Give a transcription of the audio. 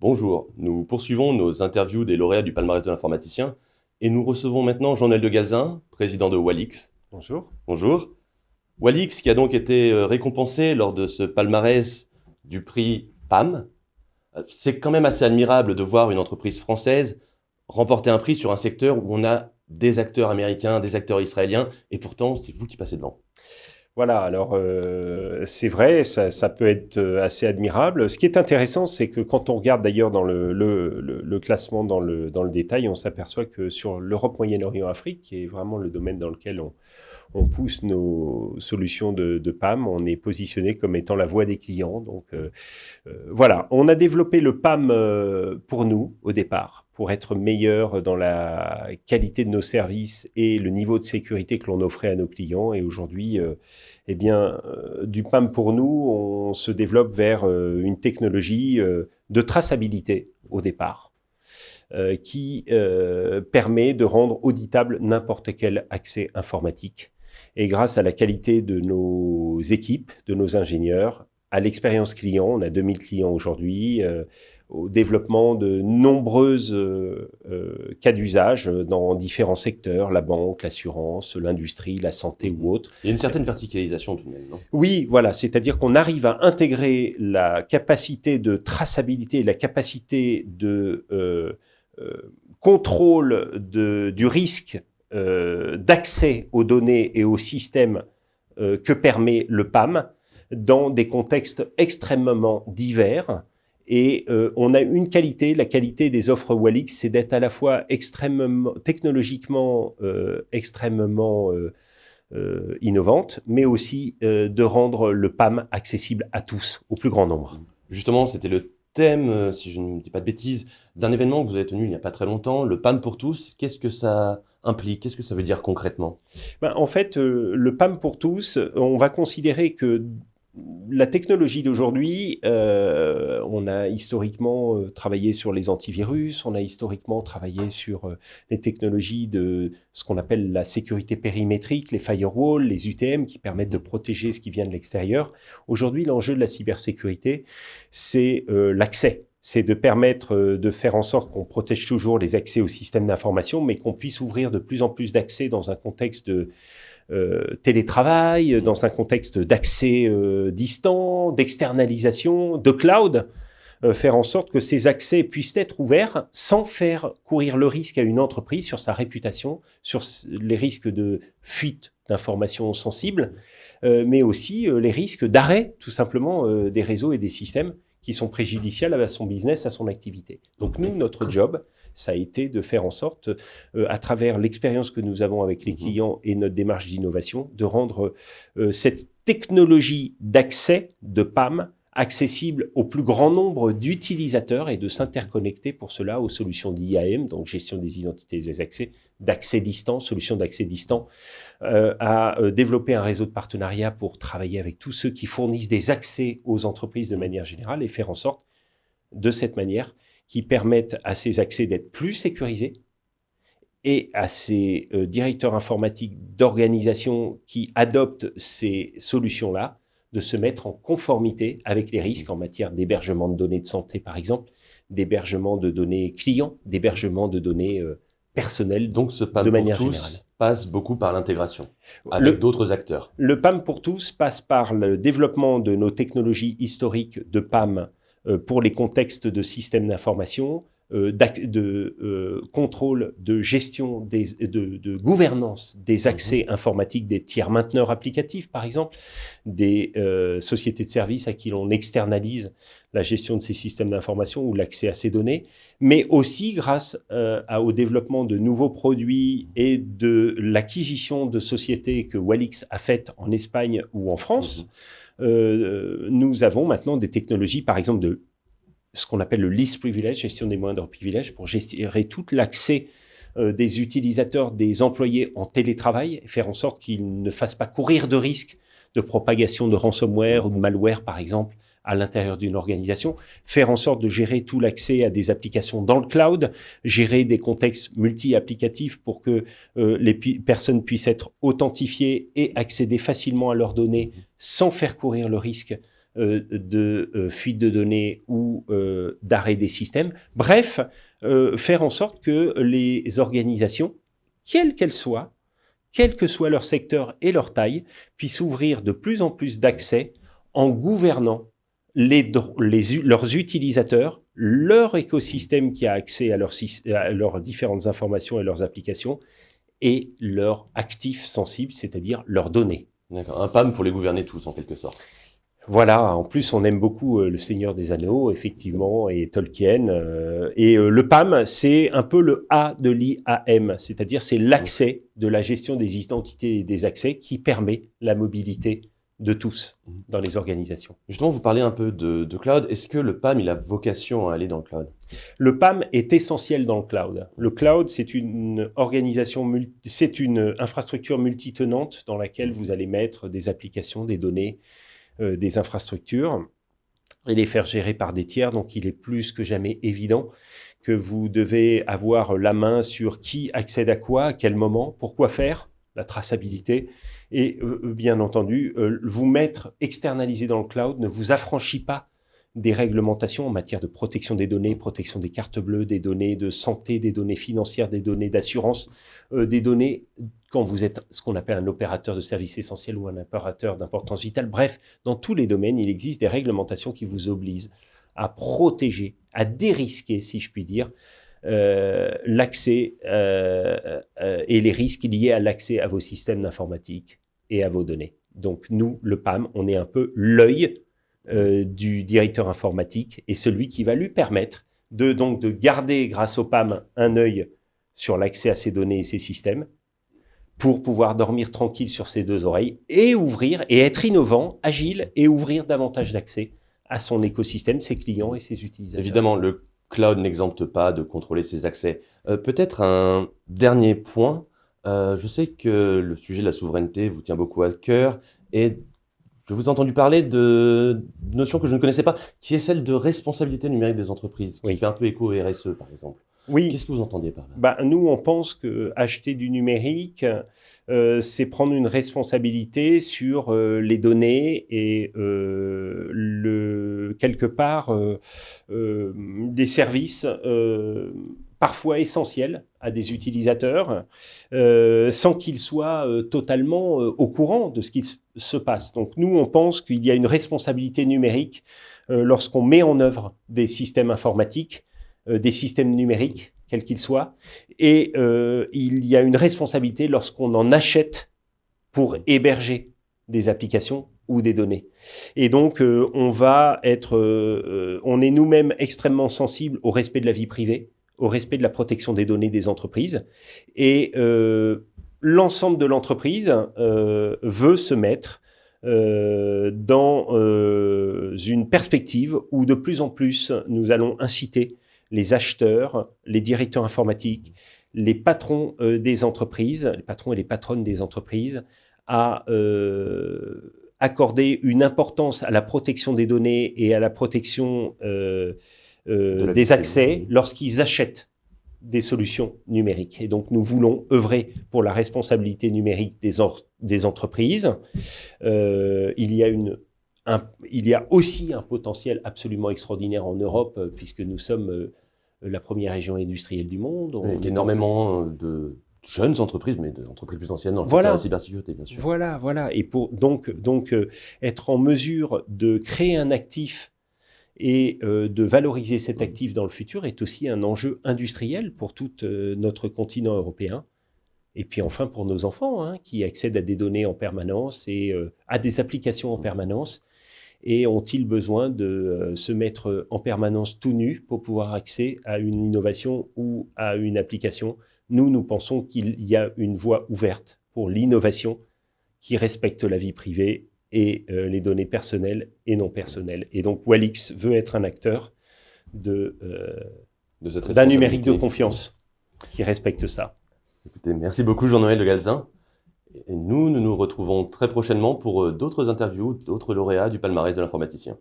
Bonjour, nous poursuivons nos interviews des lauréats du palmarès de l'informaticien et nous recevons maintenant Jean-Noël de Galzin, président de Walix. Bonjour. Bonjour. Walix qui a donc été récompensé lors de ce palmarès du prix PAM. C'est quand même assez admirable de voir une entreprise française remporter un prix sur un secteur où on a des acteurs américains, des acteurs israéliens et pourtant c'est vous qui passez devant. Voilà, alors c'est vrai, ça peut être assez admirable. Ce qui est intéressant, c'est que quand on regarde d'ailleurs dans le classement dans le détail, on s'aperçoit que sur l'Europe, Moyen-Orient, Afrique, qui est vraiment le domaine dans lequel on pousse nos solutions de PAM, on est positionné comme étant la voix des clients. Donc voilà, on a développé le PAM pour nous au départ, pour être meilleur dans la qualité de nos services et le niveau de sécurité que l'on offrait à nos clients. Et aujourd'hui, du PAM pour nous, on se développe vers une technologie de traçabilité au départ, qui permet de rendre auditable n'importe quel accès informatique. Et grâce à la qualité de nos équipes, de nos ingénieurs, à l'expérience client, on a 2000 clients aujourd'hui, au développement de nombreuses cas d'usage dans différents secteurs, la banque, l'assurance, l'industrie, la santé ou autre. Il y a une certaine verticalisation tout de même, non ? Oui, voilà, c'est-à-dire qu'on arrive à intégrer la capacité de traçabilité, la capacité de contrôle du risque d'accès aux données et aux systèmes que permet le PAM dans des contextes extrêmement divers. Et on a une qualité, la qualité des offres Walix, c'est d'être à la fois extrêmement, technologiquement extrêmement innovante, mais aussi de rendre le PAM accessible à tous, au plus grand nombre. Justement, c'était le thème, si je ne dis pas de bêtises, d'un événement que vous avez tenu il n'y a pas très longtemps, le PAM pour tous. Qu'est-ce que ça implique ? Qu'est-ce que ça veut dire concrètement ? En fait, le PAM pour tous, on va considérer que la technologie d'aujourd'hui, on a historiquement travaillé sur les antivirus, on a historiquement travaillé sur les technologies de ce qu'on appelle la sécurité périmétrique, les firewalls, les UTM qui permettent de protéger ce qui vient de l'extérieur. Aujourd'hui, l'enjeu de la cybersécurité, c'est l'accès. C'est de permettre de faire en sorte qu'on protège toujours les accès aux systèmes d'information, mais qu'on puisse ouvrir de plus en plus d'accès dans un contexte de télétravail, dans un contexte d'accès distant, d'externalisation, de cloud, faire en sorte que ces accès puissent être ouverts sans faire courir le risque à une entreprise sur sa réputation, sur les risques de fuite d'informations sensibles, mais aussi les risques d'arrêt, tout simplement, des réseaux et des systèmes qui sont préjudiciables à son business, à son activité. Donc nous, notre job, ça a été de faire en sorte, à travers l'expérience que nous avons avec les clients et notre démarche d'innovation, de rendre cette technologie d'accès de PAM accessible au plus grand nombre d'utilisateurs et de s'interconnecter pour cela aux solutions d'IAM, donc gestion des identités et des accès, d'accès distant, solutions d'accès distant, à développer un réseau de partenariats pour travailler avec tous ceux qui fournissent des accès aux entreprises de manière générale et faire en sorte, de cette manière, qui permettent à ces accès d'être plus sécurisés et à ces directeurs informatiques d'organisations qui adoptent ces solutions-là de se mettre en conformité avec les risques en matière d'hébergement de données de santé, par exemple, d'hébergement de données clients, d'hébergement de données personnelles. Donc ce PAM de pour manière tous générale. passe beaucoup par l'intégration avec d'autres acteurs. Le PAM pour tous passe par le développement de nos technologies historiques de PAM pour les contextes de systèmes d'information, contrôle, de gestion, de gouvernance des accès informatiques des tiers mainteneurs applicatifs, par exemple, des sociétés de services à qui l'on externalise la gestion de ces systèmes d'information ou l'accès à ces données, mais aussi grâce au développement de nouveaux produits et de l'acquisition de sociétés que Walix a faites en Espagne ou en France. Nous avons maintenant des technologies, par exemple, de ce qu'on appelle le least privilege, gestion des moindres privilèges, pour gérer tout l'accès des utilisateurs, des employés en télétravail, et faire en sorte qu'ils ne fassent pas courir de risques de propagation de ransomware ou de malware, par exemple, à l'intérieur d'une organisation, faire en sorte de gérer tout l'accès à des applications dans le cloud, gérer des contextes multi-applicatifs pour que les personnes puissent être authentifiées et accéder facilement à leurs données sans faire courir le risque de fuite de données ou d'arrêt des systèmes. Bref, faire en sorte que les organisations, quelles qu'elles soient, quel que soit leur secteur et leur taille, puissent ouvrir de plus en plus d'accès en gouvernant leurs utilisateurs, leur écosystème qui a accès à leurs différentes informations et leurs applications, et leurs actifs sensibles, c'est-à-dire leurs données. D'accord. Un PAM pour les gouverner tous, en quelque sorte. Voilà, en plus on aime beaucoup Le Seigneur des Anneaux, effectivement, et Tolkien. Le PAM, c'est un peu le A de l'IAM, c'est-à-dire c'est l'accès de la gestion des identités et des accès qui permet la mobilité de tous dans les organisations. Justement, vous parlez un peu de cloud. Est-ce que le PAM, il a vocation à aller dans le cloud? Le PAM est essentiel dans le cloud. Le cloud, c'est une infrastructure multitenante dans laquelle vous allez mettre des applications, des données, des infrastructures et les faire gérer par des tiers. Donc, il est plus que jamais évident que vous devez avoir la main sur qui accède à quoi, à quel moment, pourquoi faire, la traçabilité. Et bien entendu, externalisé dans le cloud ne vous affranchit pas des réglementations en matière de protection des données, protection des cartes bleues, des données de santé, des données financières, des données d'assurance, des données quand vous êtes ce qu'on appelle un opérateur de services essentiels ou un opérateur d'importance vitale. Bref, dans tous les domaines, il existe des réglementations qui vous obligent à protéger, à dérisquer, si je puis dire, l'accès et les risques liés à l'accès à vos systèmes d'informatique et à vos données. Donc nous, le PAM, on est un peu l'œil du directeur informatique et celui qui va lui permettre de garder, grâce au PAM, un œil sur l'accès à ses données et ses systèmes pour pouvoir dormir tranquille sur ses deux oreilles et ouvrir et être innovant, agile et ouvrir davantage d'accès à son écosystème, ses clients et ses utilisateurs. Évidemment, le cloud n'exempte pas de contrôler ses accès. Peut-être un dernier point. Je sais que le sujet de la souveraineté vous tient beaucoup à cœur et je vous ai entendu parler de notion que je ne connaissais pas, qui est celle de responsabilité numérique des entreprises, qui fait un peu écho au RSE, par exemple. Oui. Qu'est-ce que vous entendiez par là? Nous, on pense que acheter du numérique, c'est prendre une responsabilité sur les données et quelque part des services parfois essentiels à des utilisateurs, sans qu'ils soient totalement au courant de ce qui se passe. Donc nous, on pense qu'il y a une responsabilité numérique lorsqu'on met en œuvre des systèmes informatiques, des systèmes numériques, quels qu'ils soient, et il y a une responsabilité lorsqu'on en achète pour héberger des applications ou des données. Et donc, on est nous-mêmes extrêmement sensibles au respect de la vie privée, au respect de la protection des données des entreprises, et l'ensemble de l'entreprise veut se mettre dans une perspective où de plus en plus nous allons inciter les acheteurs, les directeurs informatiques, les patrons des entreprises, les patrons et les patronnes des entreprises, à accorder une importance à la protection des données et à la protection des accès lorsqu'ils achètent des solutions numériques. Et donc, nous voulons œuvrer pour la responsabilité numérique des entreprises. Il y a aussi un potentiel absolument extraordinaire en Europe, puisque nous sommes la première région industrielle du monde. Il y a énormément de jeunes entreprises, mais d'entreprises plus anciennes dans le secteur de la cybersécurité, bien sûr. Voilà. Et pour donc être en mesure de créer un actif et de valoriser cet actif dans le futur est aussi un enjeu industriel pour tout notre continent européen. Et puis enfin pour nos enfants, qui accèdent à des données en permanence et à des applications en permanence, et ont-ils besoin de se mettre en permanence tout nus pour pouvoir accéder à une innovation ou à une application? Nous pensons qu'il y a une voie ouverte pour l'innovation qui respecte la vie privée et les données personnelles et non personnelles. Et donc Walix veut être un acteur d'un numérique de confiance qui respecte ça. Écoutez, merci beaucoup Jean-Noël de Galzin. Et nous nous retrouvons très prochainement pour d'autres interviews, d'autres lauréats du palmarès de l'informaticien.